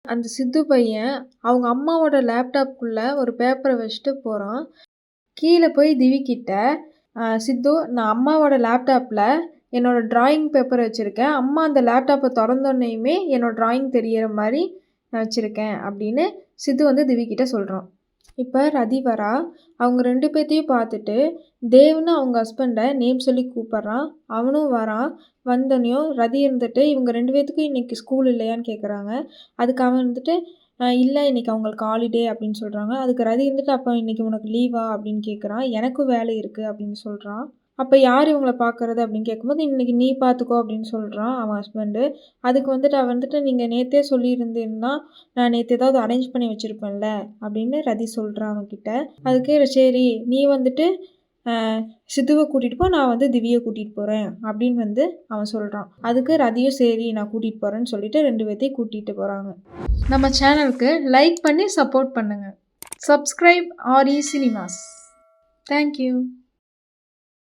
அந்த சித்து பையன் அவங்க அம்மாவோட லேப்டாப்குள்ள ஒரு பேப்பரை வச்சுட்டு போகிறான். கீழே போய் திவி கிட்ட சித்து, நான் அம்மாவோட லேப்டாப்பில் என்னோட டிராயிங் பேப்பர் வச்சுருக்கேன். அம்மா அந்த லேப்டாப்பை திறந்தோன்னையுமே என்னோட டிராயிங் தெரியிற மாதிரி நான் வச்சுருக்கேன் அப்படின்னு சித்து வந்து திவி கிட்ட சொல்கிறான். இப்போ ரதி வரா. அவங்க 2 பேத்தையும் பார்த்துட்டு தேவ்னு அவங்க ஹஸ்பண்டை நேம் சொல்லி கூப்பிட்றான். அவனும் வரான். வந்தோடனையும் ரதி இருந்துட்டு இவங்க 2 பேத்துக்கும் இன்றைக்கி ஸ்கூல் இல்லையான்னு கேட்குறாங்க. அதுக்கு அவன் வந்துட்டு இல்லை இன்றைக்கி அவங்களுக்கு ஹாலிடே அப்படின்னு சொல்கிறாங்க. அதுக்கு ரதி இருந்துட்டு அப்போ இன்றைக்கி உனக்கு லீவா அப்படின்னு கேட்குறான். எனக்கும் வேலை இருக்குது அப்படின்னு சொல்கிறான். அப்போ யார் இவங்கள பார்க்குறது அப்படின்னு கேட்கும்போது இன்றைக்கி நீ பார்த்துக்கோ அப்படின்னு சொல்கிறான் அவன் ஹஸ்பண்டு. அதுக்கு வந்துட்டு அவன் வந்துட்டு நீங்கள் நேற்றே சொல்லியிருந்தீங்கன்னா நான் நேற்று ஏதாவது அரேஞ்ச் பண்ணி வச்சுருப்பேன்ல அப்படின்னு ரதி சொல்கிறான் அவன்கிட்ட. அதுக்கு சரி நீ வந்துட்டு சித்துவை கூட்டிகிட்டு போ, நான் வந்து திவியை கூட்டிகிட்டு போகிறேன் அப்படின்னு வந்து அவன் சொல்கிறான். அதுக்கு ரதியும் சரி நான் கூட்டிகிட்டு போகிறேன்னு சொல்லிட்டு 2 பேர்த்தையும் கூட்டிகிட்டு போகிறாங்க. நம்ம சேனலுக்கு லைக் பண்ணி சப்போர்ட் பண்ணுங்கள். Subscribe RE cinemas. தேங்க்யூ.